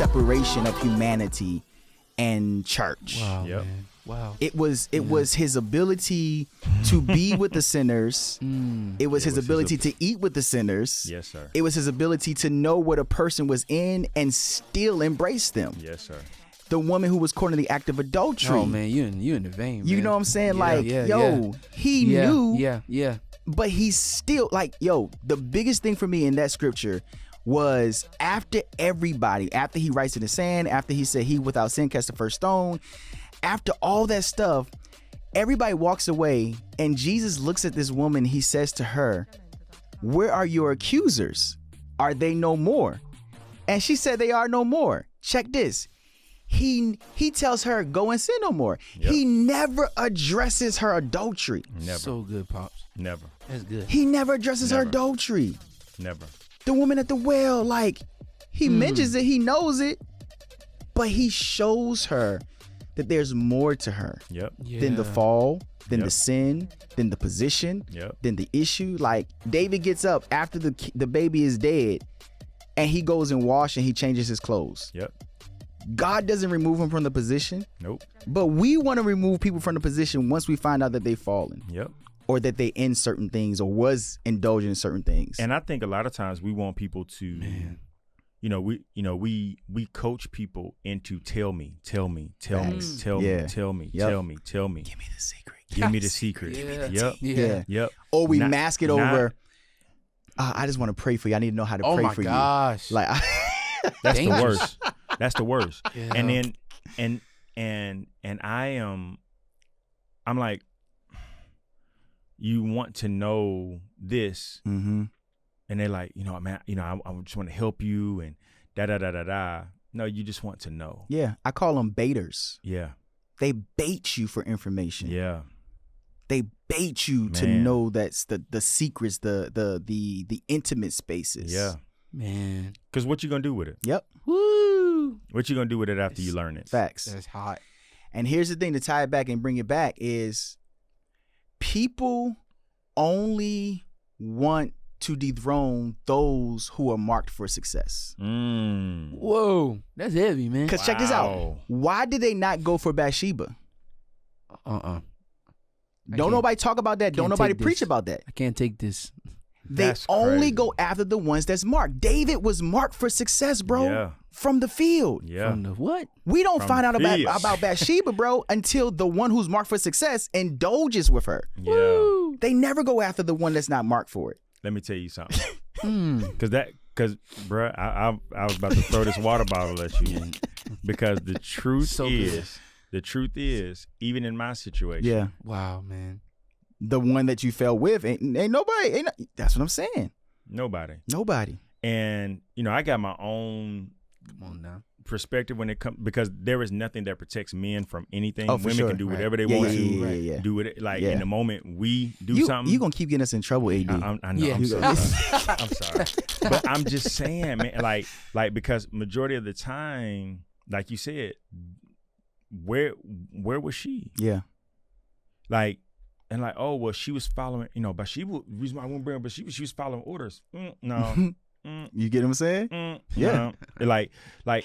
separation of humanity and church. Wow, Yep. man. Wow. It was his ability to be with the sinners. It was his ability to eat with the sinners. Yes, sir. It was his ability to know what a person was in and still embrace them. Yes, sir. The woman who was caught in the act of adultery. Oh man, you in the vein. You man. know what I'm saying? Yeah, He knew. Yeah. But he's still the biggest thing for me in that scripture was after he writes in the sand, after he said he without sin cast the first stone, after all that stuff, everybody walks away and Jesus looks at this woman. He says to her, "Where are your accusers? Are they no more?" And she said, "They are no more." Check this. He tells her, "Go and sin no more." Yep. He never addresses her adultery. Never. So good, Pops. Never. That's good. He never addresses her Never. adultery. Never. The woman at the well, he mentions it, he knows it, but he shows her that there's more to her Yep. than the fall, than Yep. the sin, than the position, Yep. than the issue. Like David gets up after the baby is dead and he goes and washes and he changes his clothes. Yep. God doesn't remove him from the position, Nope. but we want to remove people from the position once we find out that they've fallen Yep. or that they in certain things or was indulging in certain things. And I think a lot of times we want people to, we coach people into tell me. Facts. Tell me. Yeah. Give me the secret. Give me the secret. Yeah. Yep. Yep. Or we Not- mask it not- over. I just want to pray for you. I need to know how to Oh pray my for gosh. you. Like, That's the Dangerous. worst. That's the worst. Yeah. And then and I'm like, you want to know this, mm-hmm. and they're like, man, I just want to help you and da da da da da. No, you just want to know. Yeah, I call them baiters. Yeah. They bait you for information. Yeah. They bait you to Man. know that's the secrets, the intimate spaces. Yeah. Man. Because what you gonna do with it? Yep. Woo. What you gonna do with it after you learn it? Facts. That's hot. And here's the thing to tie it back and bring it back is people only want to dethrone those who are marked for success. Whoa. That's heavy, man. Because check this out. Wow. Why did they not go for Bathsheba? Don't can't- nobody talk about that. Don't can't nobody take preach this. about that. I can't take this. They That's only crazy. go after the ones that's marked. David was marked for success, bro. Yeah. From the field. Yeah. From the what? We don't From find out field. about Bathsheba, bro, until the one who's marked for success indulges with her. Yeah. They never go after the one that's not marked for it. Let me tell you something. Because bruh, I was about to throw this water bottle at you. Because the truth So is, even in my situation. Yeah. Wow, man. The one that you fell with ain't nobody. That's what I'm saying. Nobody. Nobody. And, I got my own Come on now. perspective when it comes, because there is nothing that protects men from anything. Oh, for Women sure. can do Right. whatever they Yeah, want yeah, to. yeah, yeah, yeah. Do it Yeah. in the moment we do You something. gonna keep getting us in trouble, AD. I know. Yeah. I'm sorry. I'm sorry. But I'm just saying, man, like because majority of the time, like you said, where was she? Yeah. Like, and like, oh well, she was following, but she would, reason why I won't bring her, but she was following orders. No. You get what I'm saying? Yeah. No. Like,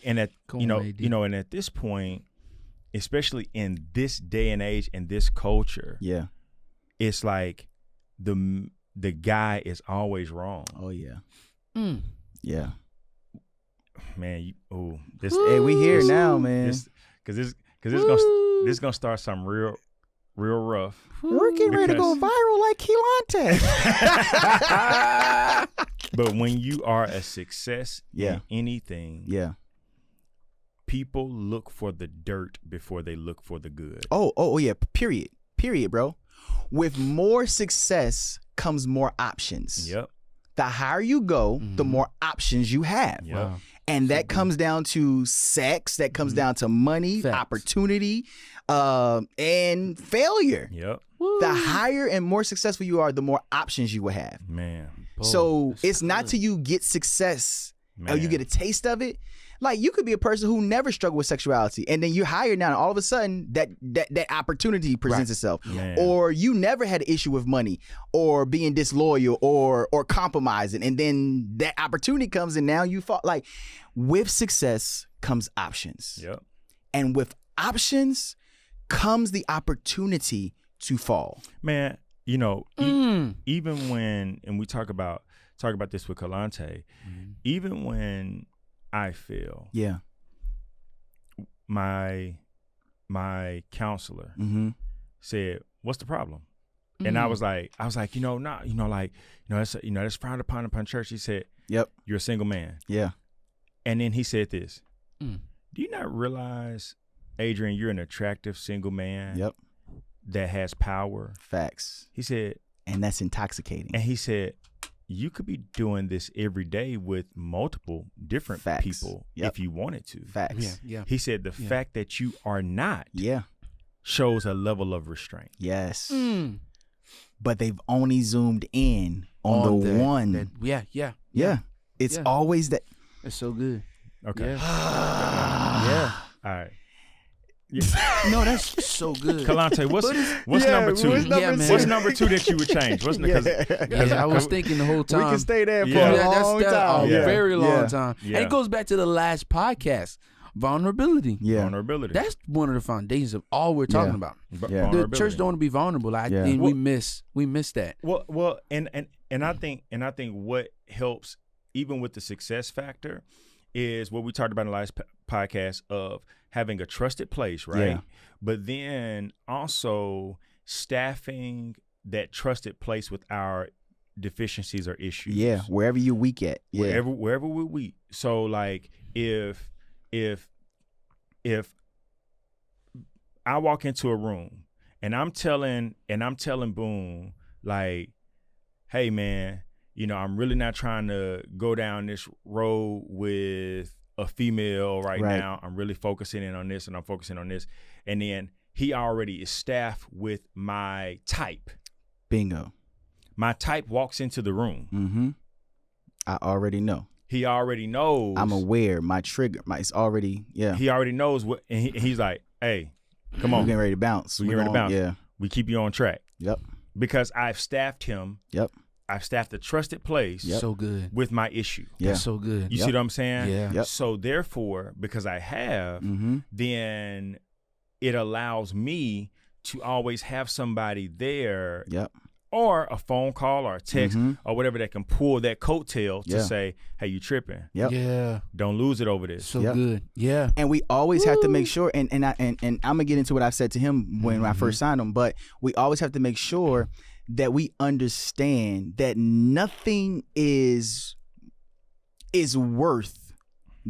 and at Come on, AD. and at this point, especially in this day and age and this culture, Yeah. it's like the guy is always wrong. Oh yeah. Mm. Yeah. Man, this Hey, we here now, man. because this gonna start something real rough. We're getting ready to go Because- viral like Kelontae. But when you are a success Yeah. in anything, Yeah. people look for the dirt before they look for the good. Oh yeah. Period, bro. With more success comes more options. Yep. The higher you go, the more options you have. Yep. Wow. And that comes down to sex, that comes down to money, Facts. opportunity, and failure. Yep. The higher and more successful you are, the more options you will have. Man. So that's it's not good. till you get success or you Man. get a taste of it. Like you could be a person who never struggled with sexuality, and then you're hired now, and all of a sudden that opportunity presents itself. Man. Or you never had an issue with money or being disloyal or compromising, and then that opportunity comes, and now you fall. Like with success comes options. Yep. And with options comes the opportunity to fall. Man, even when, and we talk about this with Kelontae, even when I fail, Yeah. my counselor said, "What's the problem?" And I was like, that's frowned upon church. He said, Yep. "You're a single man." Yeah. And then he said this, "Do you not realize, Adrian, you're an attractive single man Yep. that has power?" Facts. He said, And that's intoxicating. and he said, "You could be doing this every day with multiple different Facts. people Yep. if you wanted to." Facts. Yeah. He said the fact that you are not Yeah. shows a level of restraint. Yes. Mm. But they've only zoomed in on the one. Yeah. It's Yeah. always that. That's so good. Okay. Yeah. All right. No, that's so good. Kelontae, what's number two? What's number two that you would change? What's I was thinking the whole time. We can stay there for Yeah. a long time. A very long time. Yeah. And it goes back to the last podcast, vulnerability. Yeah. Vulnerability. That's one of the foundations of all we're talking about. Yeah. The Vulnerability. church don't want to be vulnerable. And we miss that. Well, and I think what helps even with the success factor is what we talked about in the last podcast of having a trusted place, right? Yeah. But then also staffing that trusted place with our deficiencies or issues. Yeah. Wherever you're weak at. Yeah. Wherever we're weak. So like if I walk into a room and I'm telling Boone, like, "Hey man, I'm really not trying to go down this road with a female right now. I'm really focusing in on this and I'm focusing on this." And then he already is staffed with my type. Bingo. My type walks into the room. Mm-hmm. I already know. He already knows. I'm aware. My trigger. It's already. Yeah. He already knows what, and he's like, "Hey, come on. We're getting ready to bounce. We're getting ready to bounce. Yeah. We keep you on track." Yep. Because I've staffed him. Yep. I've staffed a trusted place. Yep. So good. With my issue. Yeah. That's so good. You see what I'm saying? Yeah. Yep. So therefore, because I have, then it allows me to always have somebody there. Yep. Or a phone call or a text or whatever that can pull that coattail to Yeah. say, "Hey, you tripping? Yep. Yeah. Don't lose it over this." So Yep. good. Yeah. And we always have to make sure, and I'm gonna get into what I said to him when I first signed him, but we always have to make sure that we understand that nothing is worth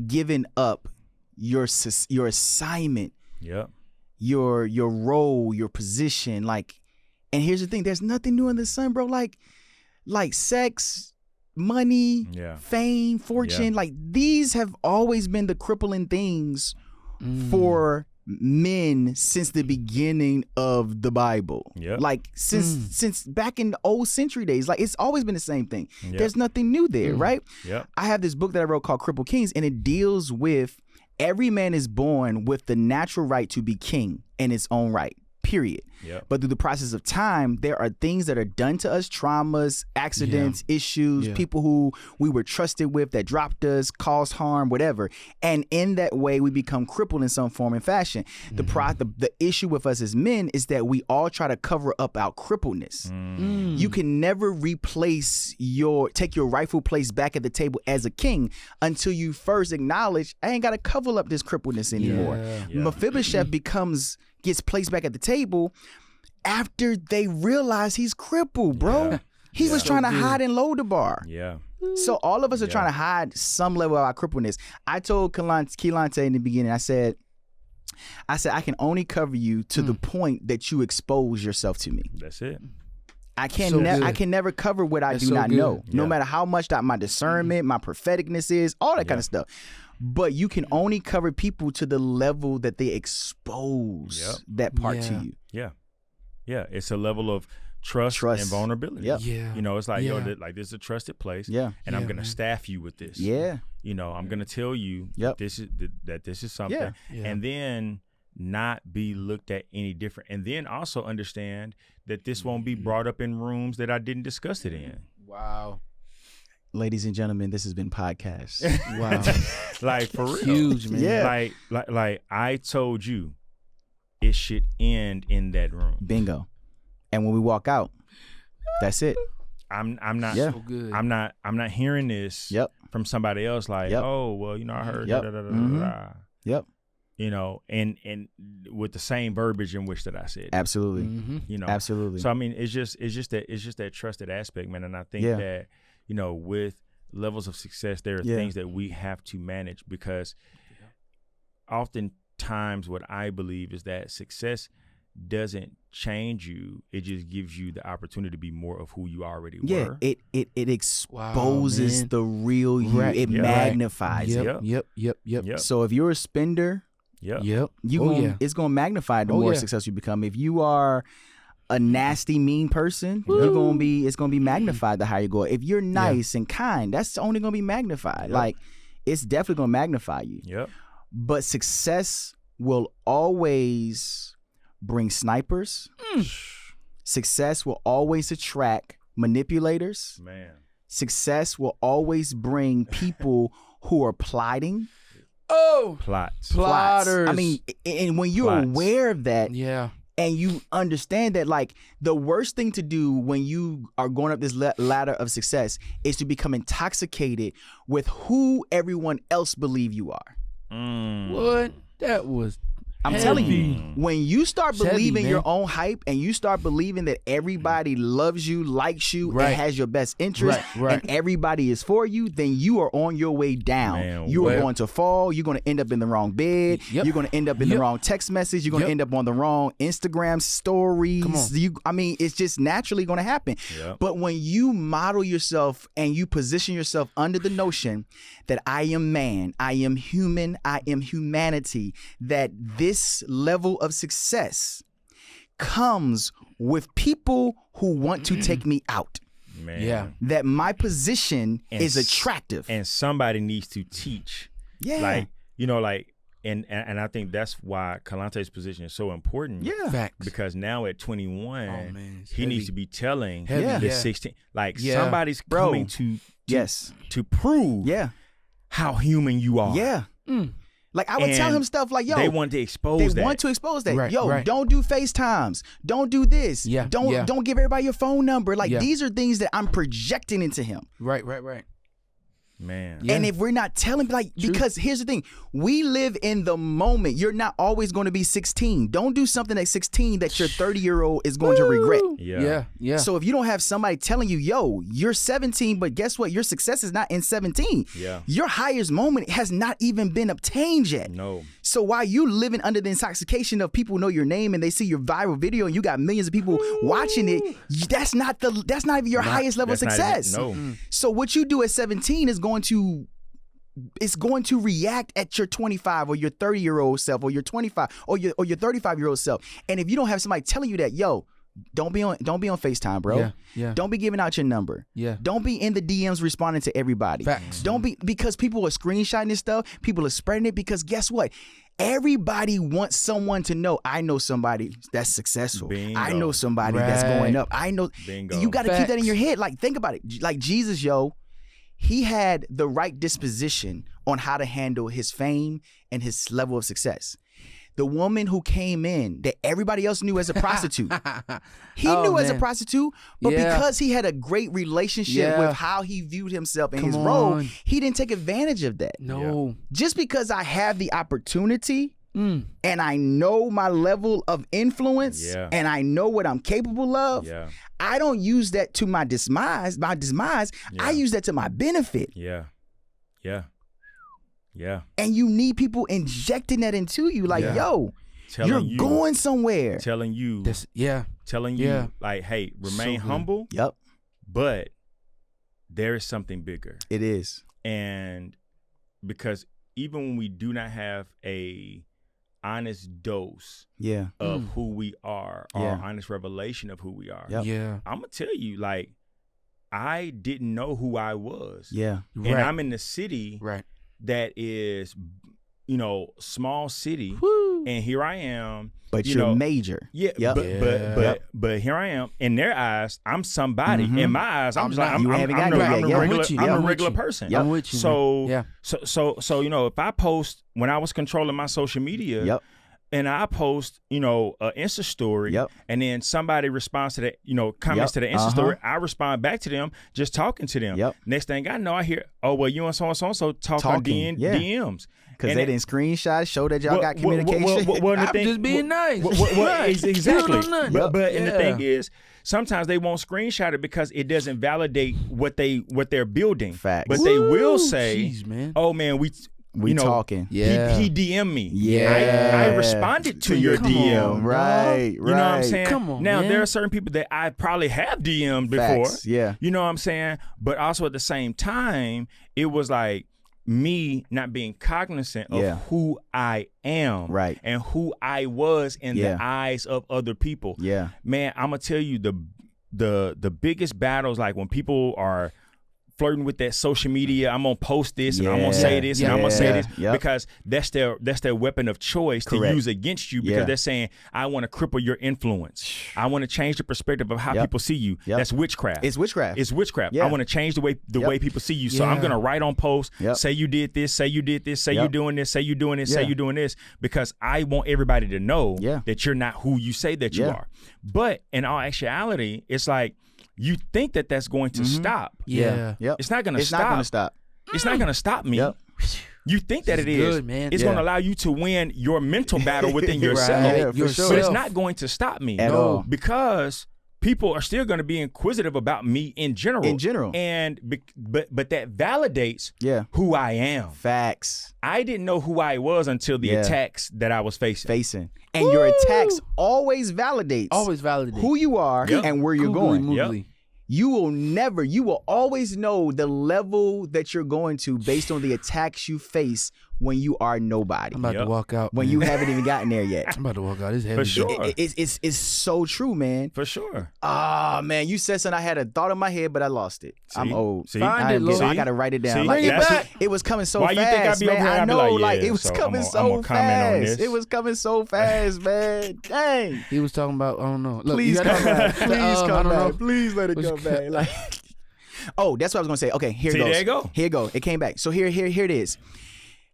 giving up your assignment, Yep. your role, your position. Like, and here's the thing: there's nothing new under the sun, bro. Like sex, money, fame, fortune. Like these have always been the crippling things for men since the beginning of the Bible. Yep. Like since back in the old century days. Like it's always been the same thing. Yep. There's nothing new there, right? Yep. I have this book that I wrote called Crippled Kings, and it deals with every man is born with the natural right to be king in its own right. Period. Yep. But through the process of time, there are things that are done to us, traumas, accidents, issues, people who we were trusted with that dropped us, caused harm, whatever. And in that way, we become crippled in some form and fashion. The issue with us as men is that we all try to cover up our crippledness. You can never take your rightful place back at the table as a king until you first acknowledge, I ain't got to cover up this crippledness anymore. Yeah. Mephibosheth gets placed back at the table after they realize he's crippled, bro. Yeah. He was trying to hide in Lodabar. Yeah. So all of us are trying to hide some level of our crippledness. I told Kelontae in the beginning, I said, I can only cover you to the point that you expose yourself to me. That's it. I can never cover what I do not know. No matter how much that my discernment, my propheticness is, all that kind of stuff. But you can only cover people to the level that they expose that part to you. Yeah. Yeah. It's a level of trust and vulnerability. Yep. Yeah. It's like, this is a trusted place. Yeah. And I'm going to staff you with this. Yeah. I'm going to tell you this is something. Yeah. Yeah. And then not be looked at any different. And then also understand that this won't be brought up in rooms that I didn't discuss it in. Wow. Ladies and gentlemen, this has been podcast. Wow. Like for real. Huge, man. Yeah. Like I told you, it should end in that room. Bingo. And when we walk out, that's it. I'm not Yeah. So good. I'm not hearing this Yep. from somebody else like, Yep. oh, well, you know, I heard Yep. da, da, da, da, Mhm. da. Yep. You know, and with the same verbiage in which that I said. Absolutely. Mm-hmm. You know. Absolutely. So I mean, it's just that trusted aspect, man. And I think Yeah. that, you know, with levels of success, there are Yeah. things that we have to manage, because oftentimes what I believe is that success doesn't change you. It just gives you the opportunity to be more of who you already Yeah, were. it exposes man. the real you. Right. It Yeah. magnifies Yep. it. Yep. Yep. So if you're a spender, Yep. Yep. it's gonna magnify the Oh, more yeah. successful you become. If you are a nasty, mean person, it's gonna be magnified the higher you go. If you're nice and kind, that's only gonna be magnified. Yep. Like, it's definitely gonna magnify you. Yep. But success will always bring snipers. Success will always attract manipulators. Man. Success will always bring people who are plotting. Oh, Plots. plotters. I mean, and when you're Plots. aware of that, yeah. and you understand that, like, the worst thing to do when you are going up this ladder of success is to become intoxicated with who everyone else believe you are. What? That was. I'm heavy. telling you, when you start It's heavy, believing man. your own hype and you start believing that everybody loves you, likes you, Right. and has your best interest, Right. and everybody is for you, then you are on your way down. Man, you are well- going to fall. You're going to end up in the wrong bed. Yep. You're going to end up in the Yep. wrong text message. You're going to Yep. end up on the wrong Instagram stories. Come on. It's just naturally going to happen. Yep. But when you model yourself and you position yourself under the notion that I am man, I am human, I am humanity, that this level of success comes with people who want to take me out. Man. Yeah. That my position And is s- attractive. And somebody needs to teach. Yeah. Like, you know, like, and I think that's why Kelontae's position is so important. Yeah. Facts. Because now at 21, Oh, man, it's he heavy. needs to be telling Heavy, Yeah. the yeah. 16. Like, Yeah. somebody's Bro. coming to Yes. prove Yeah. how human you are. Yeah. Mm. Like, I would tell And him stuff like, yo, they want to expose they that. want to expose that. Right, Yo, right. don't do FaceTimes. Don't do this. Yeah, Don't yeah. don't give everybody your phone number. Like, Yeah. these are things that I'm projecting into him. Right. Man. Yeah. And if we're not telling, like, True. because here's the thing, we live in the moment. You're not always going to be 16. Don't do something at 16 that your 30-year-old is going to regret. Yeah. Yeah. So if you don't have somebody telling you, yo, you're 17, but guess what? Your success is not in 17. Yeah. Your highest moment has not even been obtained yet. No. So while you living under the intoxication of people know your name and they see your viral video and you got millions of people watching it, that's not even your highest level of That's not even- success. no. So what you do at 17 is going to react at your 25 or your 30-year-old self or your 25 or your 35-year-old self. And if you don't have somebody telling you that, yo, don't be on FaceTime, bro. Yeah, yeah. Don't be giving out your number. Yeah. Don't be in the DMs responding to everybody. Facts. Don't be, because people are screenshotting this stuff. People are spreading it because guess what? Everybody wants someone to know, I know somebody that's successful. Bingo. I know somebody that's Right. going up. I know. Bingo. You got to keep that in Facts. your head. Like, think about it. Like Jesus, yo, he had the right disposition on how to handle his fame and his level of success. The woman who came in that everybody else knew as a prostitute, he Oh, knew as a man. prostitute, but Yeah. because he had a great relationship Yeah. with how he viewed himself and Come his role, on. he didn't take advantage of that. No. Just because I have the opportunity Mm. and I know my level of influence Yeah. and I know what I'm capable of, Yeah. I don't use that to my demise. I Yeah. use that to my benefit. Yeah. Yeah. Yeah. And you need people injecting that into you. Like, Yeah. yo, Telling you're you, going somewhere. telling you, Yeah. you, like, hey, remain So good. humble, Yep, but there is something bigger. it is. And because even when we do not have a honest dose Yeah. of who we are, or Yeah. honest revelation of who we are, Yep. Yeah. I'm gonna tell you, like, I didn't know who I was. Yeah. And Right. I'm in the city Right. that is, small city. Woo. And here I am. But you're major. Yeah, Yep. but here I am. In their eyes, I'm somebody. In my eyes, I'm just like I'm a regular person. I'm with you. So you know, if I post when I was controlling my social media, and I post, you know, an Insta story, and then somebody responds to that, you know, comments to the Insta story, I respond back to them, just talking to them. Next thing I know, I hear, oh, well, you and so talk on DMs. Because they didn't screenshot, show that y'all got communication. I'm just being nice. Exactly. But and the thing is, sometimes they won't screenshot it because it doesn't validate what they're building. Facts. But they will say, man. oh, man, we talking. He DM'd me. I responded to your DM. Right. You know what I'm saying? Come on, now, man. there are certain people that I probably have DM'd before. Facts. Yeah. You know what I'm saying? But also at the same time, it was like me not being cognizant of who I am and who I was in the eyes of other people. Yeah. Man, I'm going to tell you the biggest battles, like when people are flirting with that social media, I'm gonna post this and I'm gonna say this and I'm gonna say this because that's their weapon of choice to use against you because they're saying, I want to cripple your influence. I want to change the perspective of how people see you. That's witchcraft. It's witchcraft. It's witchcraft. I want to change the way people see you. So I'm gonna write on posts, say you did this, say you did this, say you're doing this, say you're doing this, say you're doing this, because I want everybody to know that you're not who you say that you are. But in all actuality, it's like, you think that that's going to stop. It's not going to stop. It's not going to stop. It's not going to stop me. You think that it is. Good, man. It's going to allow you to win your mental battle within yourself. Sure. But it's not going to stop me. At all. Because people are still going to be inquisitive about me in general. And but that validates who I am. Facts. I didn't know who I was until the attacks that I was facing. And your attacks always validates who you are and where you're going. You will always know the level that you're going to based on the attacks you face when you are nobody. I'm about to walk out. When you haven't even gotten there yet. I'm about to walk out. It's heavy. For sure. It's so true, man. For sure. Ah, man, you said something. I had a thought in my head, but I lost it. I'm old. Find it, Lord. I got to write it down. Bring it back. It was coming so Why fast, you think I'd be over here? man. I know, like, it was coming so fast. It was coming so fast, man. Dang. He was talking about, I don't know. Look, Please come back. Please come back. Please let it What's come back. Like, oh, that's what I was gonna say. Okay, here it goes. There you go. Here it go. It came back. So here it is.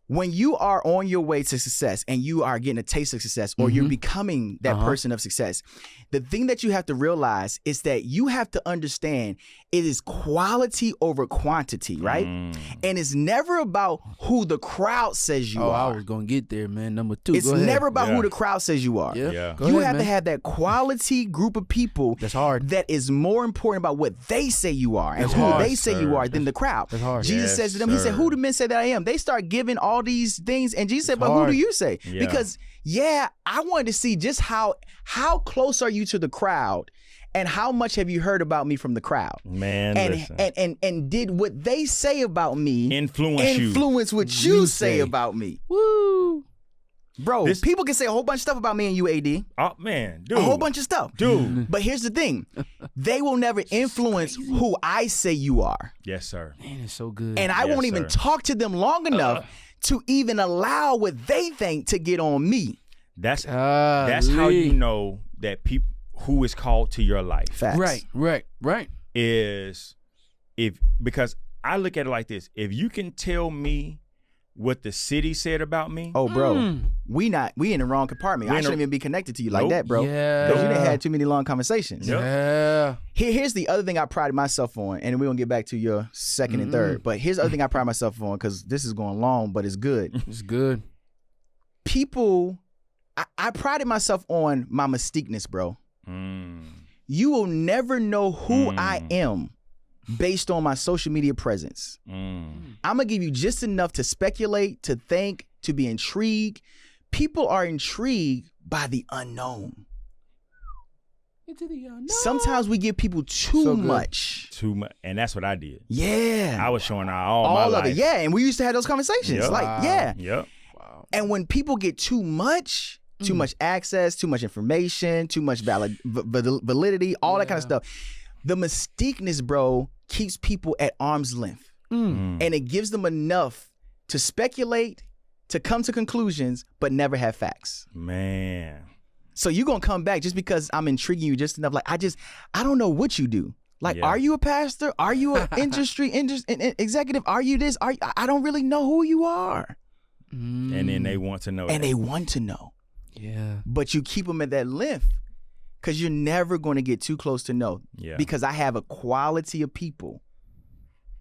When you are on your way to success and you are getting a taste of success or you're becoming that person of success, the thing that you have to realize is that you have to understand it is quality over quantity, right? And it's never about who the crowd says you are. I was going to get there, man. Number 2. It's never about who the crowd says you are. You have to have that quality group of people that's hard. That is more important about what they say you are and who they say you are than the crowd. That's hard. Jesus says to them, he said, who do men say that I am? They start giving all these things. And Jesus said, but who do you say? Because I wanted to see just how close are you to the crowd and how much have you heard about me from the crowd? Man, and did what they say about me influence what you say about me? Woo. Bro, people can say a whole bunch of stuff about me and you, AD. Oh, man, dude. A whole bunch of stuff. Dude. But here's the thing. They will never influence who I say you are. Yes, sir. Man, it's so good. And I won't even talk to them long enough to even allow what they think to get on me. That's how you know that people who is called to your life. Facts. Right. Is because I look at it like this. If you can tell me what the city said about me. Oh, bro, we in the wrong compartment. I shouldn't even be connected to you like that, bro. Yeah. Because you done had too many long conversations. Yeah. Here's the other thing I prided myself on, and we're going to get back to your second and third. But here's the other thing I pride myself on, because this is going long, but it's good. It's good. People, I prided myself on my mystiqueness, bro. You will never know who I am based on my social media presence. I'm going to give you just enough to speculate, to think, to be intrigued. People are intrigued by the unknown. Into the unknown. Sometimes we give people too much. Too much. And that's what I did. Yeah. I was showing all my life. Of it. Yeah. And we used to have those conversations. Yep. Like, yeah. Yep. Wow. And when people get too much access, too much information, too much validity, all that kind of stuff, the mystiqueness, bro, keeps people at arm's length. And it gives them enough to speculate, to come to conclusions, but never have facts. Man. So you gonna come back just because I'm intriguing you just enough. Like I don't know what you do. Like, are you a pastor? Are you an industry executive? Are you this? I don't really know who you are. And then they want to know. And they want to know. Yeah. But you keep them at that length because you're never going to get too close to know. Yeah. Because I have a quality of people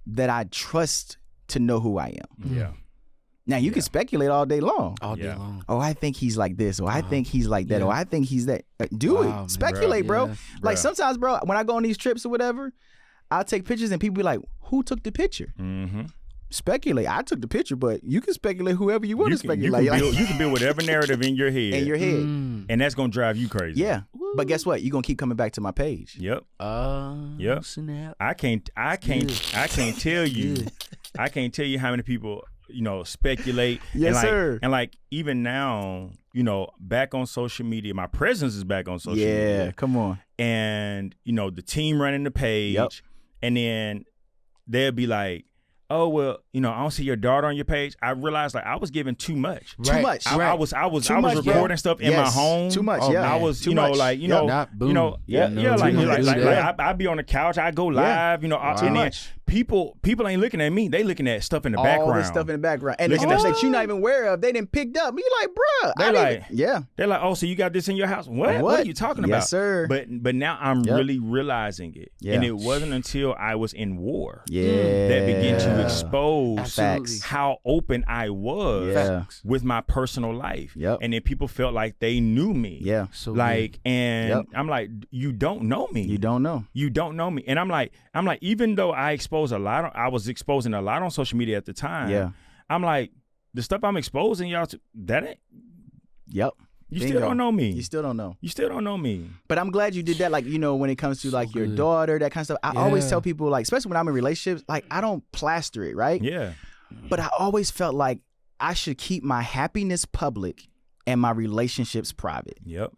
that I trust to know who I am. Yeah. Now, you can speculate all day long. All day long. Oh, I think he's like this, or I think he's like that, or I think he's that. Do it. Man. Speculate, bro. Yeah. Like sometimes, bro, when I go on these trips or whatever, I'll take pictures and people be like, who took the picture? Mm-hmm. Speculate. I took the picture, but you can speculate whoever you want to speculate. You can build whatever narrative in your head. And that's going to drive you crazy. Yeah. Woo. But guess what? You're going to keep coming back to my page. Yep. Yep. Snap. I can't tell you. I can't tell you how many people, speculate. Yes, and sir. And like even now, back on social media, my presence is back on social media. Yeah, come on. And, the team running the page. Yep. And then they'll be like, oh, well, I don't see your daughter on your page. I realized I was giving too much. Too much. I was recording stuff in my home. Too much. Oh, yeah. I was, too much. like, Not boom. I'd be on the couch. I go live, Too and then much. people ain't looking at me. They looking at stuff in the All background. this stuff in the background. And the Looking stuff at- that you're not even aware of, they didn't picked up. You're like, bruh. They like, yeah. They're like, oh, so you got this in your house? What are you talking about? Yes, sir. But now I'm really realizing it. Yeah. And it wasn't until I was in war Yeah. that began to expose Absolutely. how open I was Yeah. with my personal life. Yep. And then people felt like they knew me. Yeah. So Like, and Yep. I'm like, you don't know me. You don't know. You don't know me. And I'm like, even though I was exposing a lot on social media at the time. Yeah. I'm like, the stuff I'm exposing y'all to, that ain't, Yep. you Bingo. still don't know me. You still don't know. You still don't know me. But I'm glad you did that. Like, when it comes to like So your good. daughter, that kind of stuff. I always Yeah. tell people, like, especially when I'm in relationships, like I don't plaster it, right? Yeah. But I always felt like I should keep my happiness public and my relationships private. Yep.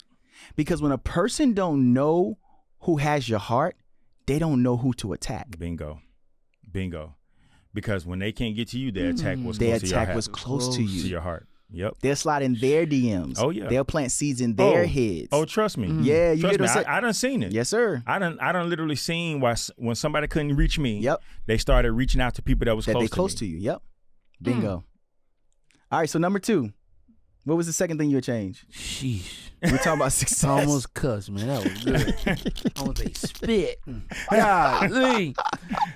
Because when a person don't know who has your heart, they don't know who to attack. Bingo. Because when they can't get to you, they attack what's Their close to your attack heart. was close to To you. your heart. Yep. They'll slide in their DMs. Oh, yeah. They'll plant seeds in their heads. Oh, trust me. Yeah, you Trust get me. what I'm saying? I done seen it. Yes, sir. I done literally seen why when somebody couldn't reach me, Yep. they started reaching out to people that was That close they to close me. to you. Yep. Bingo. All right, so number 2. What was the second thing you would change? Sheesh. We're talking about success. I almost cussed, man. That was good. I almost say spit. Golly.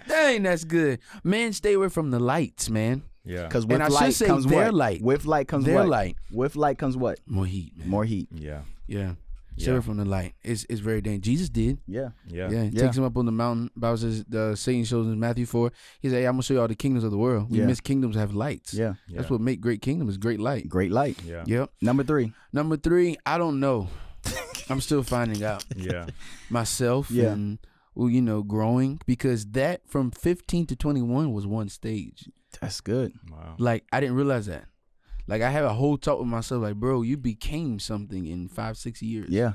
Dang, that's good. Man, stay away from the lights, man. Yeah. Because And with I should light say comes their what? light. With light comes Their what? light. With light comes what? More heat, man. More heat. Yeah. Yeah. Stay Yeah. away from the light. It's very dangerous. Jesus did. Yeah. Yeah. Yeah. He Yeah. takes him up on the mountain. Bible says Satan shows in Matthew 4. He said, hey, I'm going to show you all the kingdoms of the world. We Yeah. miss kingdoms have lights. Yeah. Yeah. That's what make great kingdom is great light. Great light. Yeah. Yep. Number 3. Number 3, I don't know. I'm still finding out Yeah. myself Yeah. and, growing because that from 15 to 21 was one stage. That's good. Wow. Like, I didn't realize that. Like, I had a whole talk with myself, like, bro, you became something in 5-6 years. Yeah.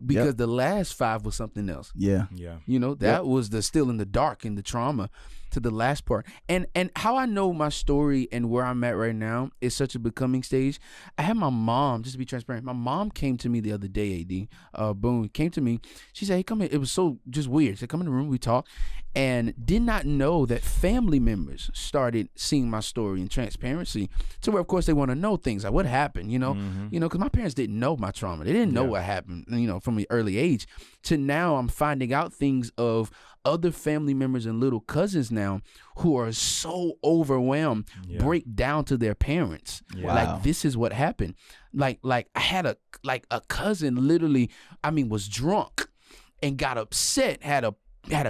Because the last 5 was something else. Yeah. Yeah. That was the still in the dark and the trauma to the last part. And how I know my story and where I'm at right now is such a becoming stage. I had my mom, just to be transparent, my mom came to me the other day, AD, Boone, came to me. She said, hey, come here. It was so just weird. She said, come in the room, we talked. And did not know that family members started seeing my story and transparency to where, of course, they want to know things like what happened, because my parents didn't know my trauma. They didn't know what happened, from an early age to now I'm finding out things of other family members and little cousins now who are so overwhelmed, break down to their parents. Yeah. Wow. Like, this is what happened. Like I had a cousin literally, was drunk and got upset, had a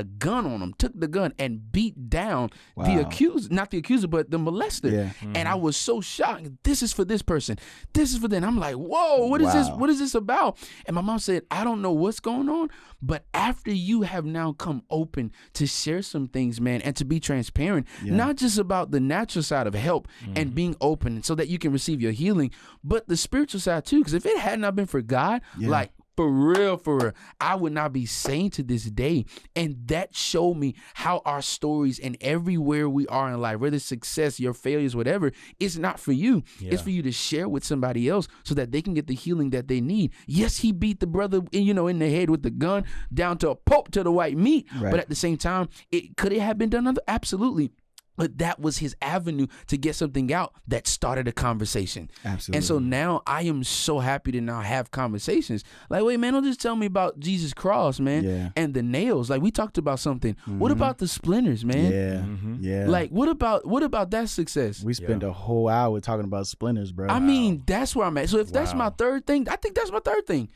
gun on him, took the gun and beat down the accuser, not the accuser, but the molester. Yeah. And I was so shocked. This is for this person. This is for them. I'm like, whoa, what is this? What is this about? And my mom said, I don't know what's going on, but after you have now come open to share some things, man, and to be transparent, not just about the natural side of help and being open so that you can receive your healing, but the spiritual side too. Because if it had not been for God, like, For real, I would not be sane to this day. And that showed me how our stories and everywhere we are in life, whether it's success, your failures, whatever, it's not for you. Yeah. It's for you to share with somebody else so that they can get the healing that they need. Yes, he beat the brother, in the head with the gun down to a pulp to the white meat. Right. But at the same time, could it have been done? Absolutely. But that was his avenue to get something out that started a conversation. Absolutely. And so now I am so happy to now have conversations. Like, wait, man, don't just tell me about Jesus' cross, man, Yeah. and the nails. Like, we talked about something. What about the splinters, man? Yeah. Yeah. Like, what about that success? we spent a whole hour talking about splinters, bro. I mean, that's where I'm at. So if that's my Wow. third thing, I think that's my third thing.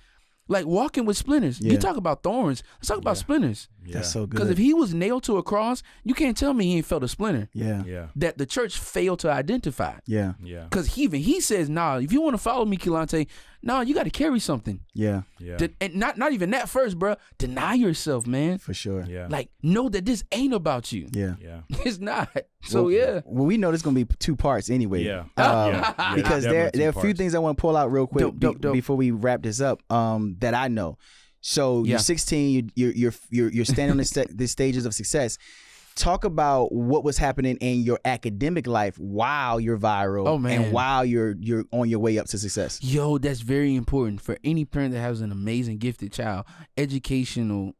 Like walking with splinters. Yeah. You talk about thorns. Let's talk about splinters. That's so good. Because if he was nailed to a cross, you can't tell me he ain't felt a splinter. yeah. Yeah. That the church failed to identify. Yeah. Yeah. Because he says, nah, if you want to follow me, Kelontae, nah, you got to carry something. Yeah. Yeah. And not even that first, bro. Deny yourself, man. For sure. Yeah. Like, know that this ain't about you. Yeah. Yeah. It's not. So, yeah. Well, we know there's gonna be 2 parts anyway. Yeah. Yeah. Because there are a few things I want to pull out real quick Dope. before we wrap this up. That I know. So Yeah. you're 16. You're standing on the stages of success. Talk about what was happening in your academic life while you're viral. Oh, man. And while you're on your way up to success. Yo, that's very important for any parent that has an amazing, gifted child. Educational,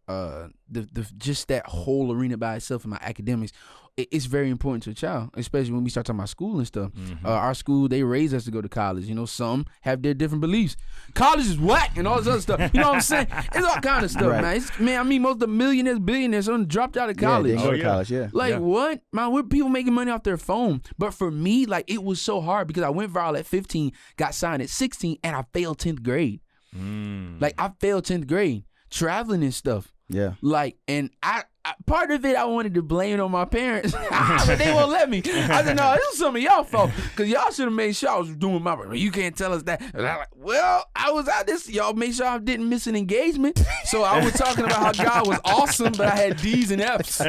just that whole arena by itself in my academics, it's very important to a child, especially when we start talking about school and stuff. Our school, they raise us to go to college. Some have their different beliefs. College is whack and all this other stuff. You know what I'm saying? It's all kind of stuff, Right. man. I mean, most of the millionaires, billionaires, some dropped out of college. Yeah, they go to yeah. college. Yeah. Like, Yeah. what? Man, we're people making money off their phone. But for me, like, it was so hard because I went viral at 15, got signed at 16, and I failed 10th grade. Like, I failed 10th grade, traveling and stuff. Yeah. Like, and I part of it, I wanted to blame it on my parents, but they won't let me. I said, no, this is some of y'all fault, because y'all should have made sure I was doing my work. You can't tell us that. And I'm like, well, I was out this. Y'all made sure I didn't miss an engagement. So I was talking about how God was awesome, but I had D's and F's.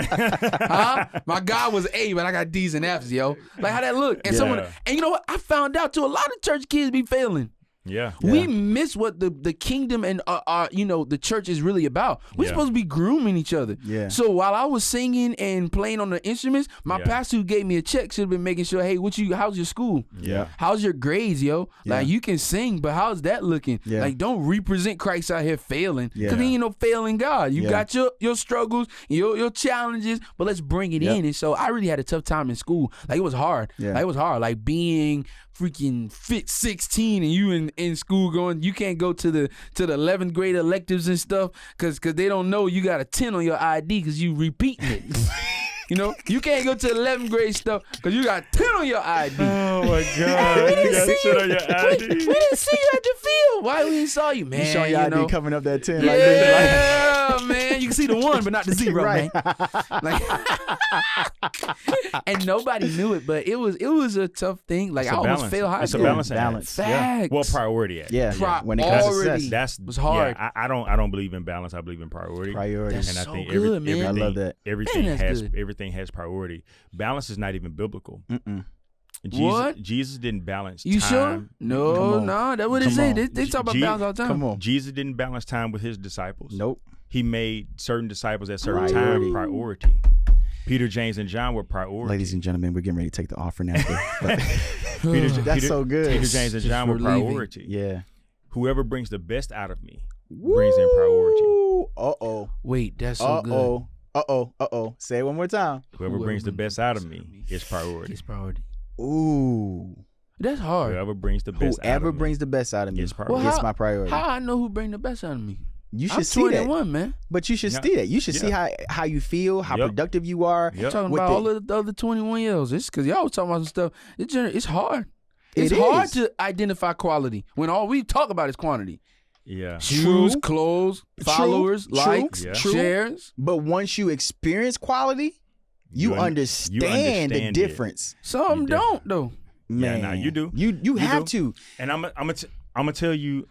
My God was A, but I got D's and F's, yo. Like, how that look? And and you know what? I found out too, a lot of church kids be failing. Yeah. We miss what the kingdom and the church is really about. We're supposed to be grooming each other. Yeah. So while I was singing and playing on the instruments, my pastor who gave me a check should have been making sure, hey, how's your school? Yeah. How's your grades, yo? Like, you can sing, but how's that looking? Yeah. Like, don't represent Christ out here failing, because Yeah. he ain't no failing God. You Yeah. got your struggles, your challenges, but let's bring it in. And so I really had a tough time in school. Like, it was hard. Yeah. Like, it was hard. Like, being freaking fit 16 and you in school going, you can't go to the 11th grade electives and stuff because they don't know you got a 10 on your ID because you repeating it. You can't go to 11th grade stuff because you got 10 on your ID. Oh my God. You got shit on your ID. We didn't see you at the field. Why we didn't saw you, man? You showing your ID coming up that 10 Yeah, man. You can see the 1, but not the 0, Right. man. Like, and nobody knew it, but it was a tough thing. Like, It's I a almost balance. failed high It's a school. balance. Balance. Facts. Well, priority act. Yeah. When it comes to success. That's was hard. Yeah, I don't believe in balance. I believe in priority. That's And I so think good, man. everything, I love that. Everything Man, that's good. everything has priority. Balance is not even biblical. Mm-mm. What? Jesus didn't balance You time. sure? No, Come on. that's what it Come say. on. They talk about Je- balance all the time. Come on. Jesus didn't balance time with his disciples. Nope. He made certain disciples at certain Priority. time priority. Peter, James, and John were priority. Ladies and gentlemen, we're getting ready to take the offering after. But Peter, so good. Peter, James, and Just John were for leaving. priority. yeah. Whoever brings the best out of me brings in priority. Uh-oh. Wait, that's so good. Uh-oh. Say it one more time. Whoever brings the best out of me is priority. It's priority. Ooh. That's hard. Whoever brings the best out Whoever of me brings the best out of me is priority. Well, is my priority. How I know who bring the best out of me? You I'm should see that. 21, man. But you should Yeah. see that. You should see Yeah. how you feel, how Yep. productive you are. Yep. Talking With about the- all of the other 21-year-olds. It's because y'all was talking about some stuff. It's hard. It's It hard is. to identify quality when all we talk about is quantity. Yeah. Shoes, True. clothes, followers, True. likes, Yeah. True. shares. But once you experience quality, you understand the understand it. difference. Some You don't though. Man, nah, you do. You have do. to. And I'm gonna tell you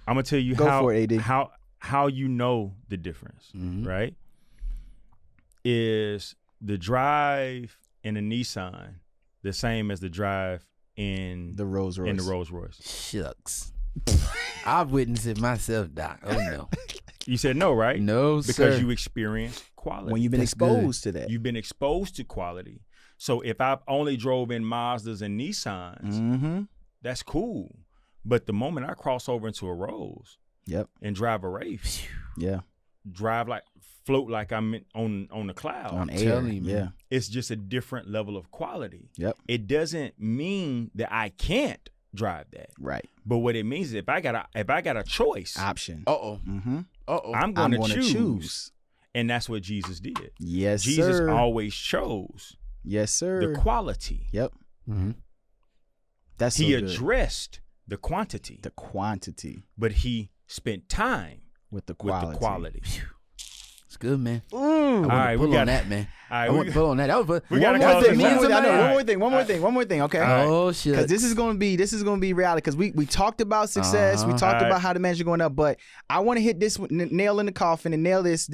Go how for it, AD. how you know the difference, right? Is the drive in a Nissan the same as the drive in The Rolls Royce. in the Rolls Royce? Shucks. I've witnessed it myself, Doc. Oh no. You said no, right? No, because sir. you experienced quality. When you've been That's exposed to that. You've been exposed to quality. So if I've only drove in Mazdas and Nissans, that's cool. But the moment I cross over into a Rolls, and drive a Wraith, float like I'm on the cloud. On air, man. It's just a different level of quality. Yep. It doesn't mean that I can't drive that. Right. But what it means is if I got a choice, Option. I'm going to choose. And that's what Jesus did. Yes, Jesus sir. always chose. Yes, sir. The quality. Yep. That's He so good. addressed the quantity. The quantity. But he spent time with the quality. It's good, man. All right, pull we got on that, man. All right, I want to pull on that. That was we gotta one close more thing. this out. One more thing. Okay. Oh shit. Because this is gonna be reality. Because we talked about success. We talked about how the manager going up. But I want to hit this nail in the coffin and nail this.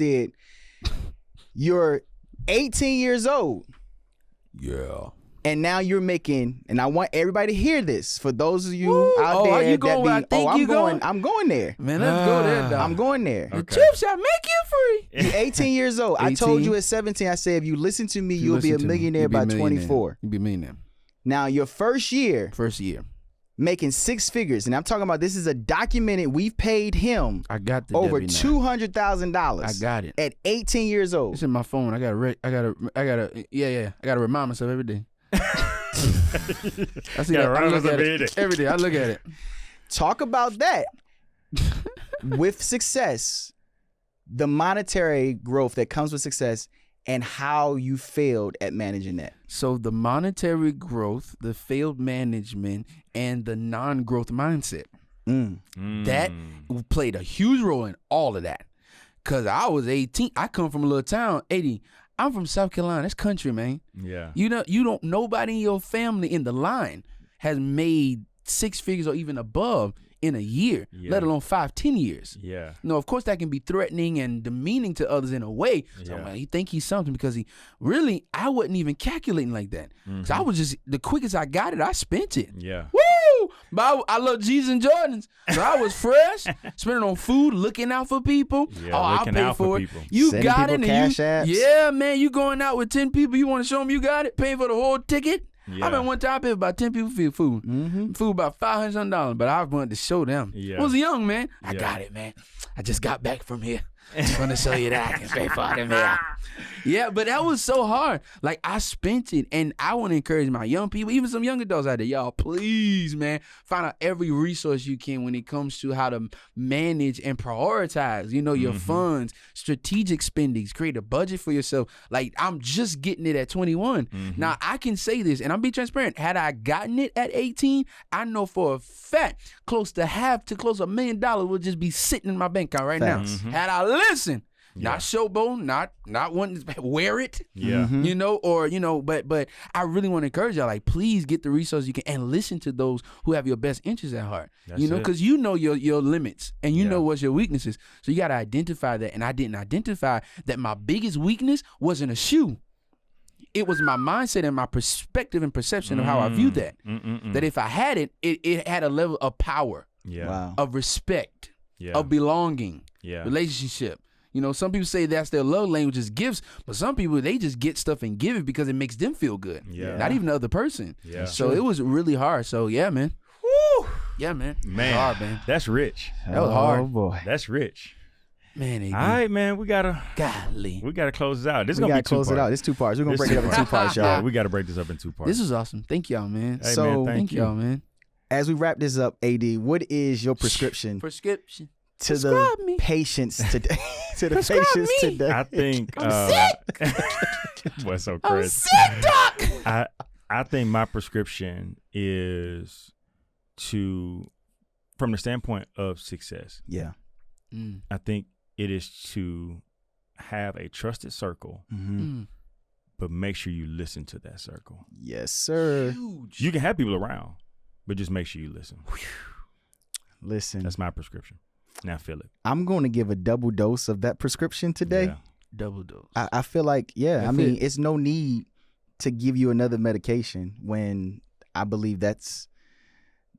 You're 18 years old. Yeah. And now you're making, and I want everybody to hear this. For those of you out there, are you going where I think I'm you going. going? I'm going there. Man, let's go there, dog. I'm going there. The chips shall make you free. You're 18 years old. I 18. told you at 17. I said if you listen to me, you'll be a millionaire by 24. You'll be a millionaire. Now your first year, making 6 figures, and I'm talking about this is a documented. We've paid him. I got the over $200,000. I got it at 18 years old. It's in my phone. I gotta remind myself every day. I see that. I look at it every day. I look at it. Talk about that. With success, the monetary growth that comes with success, and how you failed at managing that. So the monetary growth, the failed management, and the non-growth mindset. That played a huge role in all of that. Because I was 18. I come from a little town, 80. I'm from South Carolina. That's country, man. Yeah. You don't nobody in your family in the line has made 6 figures or even above in a year, let alone 5-10 years. Yeah. No, of course that can be threatening and demeaning to others in a way. So man, he think he's something because I wasn't even calculating like that. Cause I was just, the quickest I got it, I spent it. Yeah. Woo! But I love Jesus and Jordans. So I was fresh, spending on food, looking out for people. Yeah, I'll pay for it. People. You Sending got it. people cash apps. Yeah, man, you going out with 10 people, you want to show them you got it, paying for the whole ticket. Yeah. I mean, one time I paid about 10 people for food. Food about $500, but I wanted to show them. Yeah. I was young, man. I got it, man. I just got back from here. Just want to show you that I can pay for it, man. Yeah, but that was so hard. Like, I spent it, and I want to encourage my young people, even some young adults out there, y'all, please, man, find out every resource you can when it comes to how to manage and prioritize, your funds, strategic spendings, create a budget for yourself. Like, I'm just getting it at 21. Now, I can say this, and I'm being transparent. Had I gotten it at 18, I know for a fact close to $1 million would just be sitting in my bank account right now. Had I listened. Not showboat, not wanting to wear it, but I really want to encourage y'all, like, please get the resources you can and listen to those who have your best interests at heart, because you know your limits and you know what's your weaknesses. So you got to identify that. And I didn't identify that my biggest weakness wasn't a shoe. It was my mindset and my perspective and perception of how I view that. That if I had it, it had a level of power, of respect, of belonging, relationship. Some people say that's their love language is gifts, but some people, they just get stuff and give it because it makes them feel good. Yeah. Not even the other person. Yeah. So it was really hard. So yeah, man. Woo! Yeah, man. Man. Hard, man. That's rich. That was hard. Oh boy. That's rich. Man, AD. All right, man. We gotta close this out. This is gonna be 2 parts. Close it out. It's 2 parts. We're gonna break it up in 2 parts, y'all. Yeah, we gotta break this up in 2 parts. This was awesome. Thank y'all, man. Hey, man, thank you. y'all, man. As we wrap this up, AD, what is your prescription to the patients today? To the patients today. I think I'm sick. What's so crazy? I'm sick, doc. I think my prescription is from the standpoint of success. Yeah. I think it is to have a trusted circle, but make sure you listen to that circle. Yes, sir. Huge. You can have people around, but just make sure you listen. Listen. That's my prescription. Now feel it. I'm going to give a double dose of that prescription today. Yeah. Double dose. I feel like, it's no need to give you another medication when I believe that's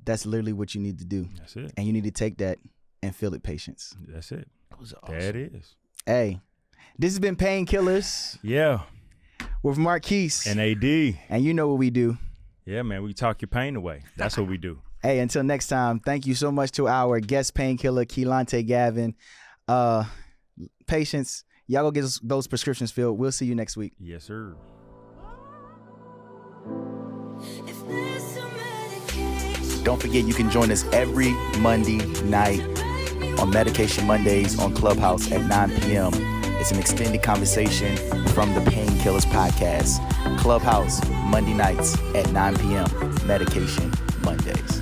That's literally what you need to do. That's it. And you need to take that and feel it patience. That's it. That was awesome. That is. Hey, this has been Painkillers Yeah. with Marquis. And AD. And you know what we do. Yeah, man. We talk your pain away. That's what we do. Hey, until next time, thank you so much to our guest painkiller, Kelontae Gavin. Patience. Y'all go get those prescriptions filled. We'll see you next week. Yes, sir. Don't forget you can join us every Monday night on Medication Mondays on Clubhouse at 9 p.m. It's an extended conversation from the Painkillers podcast. Clubhouse, Monday nights at 9 p.m. Medication Mondays.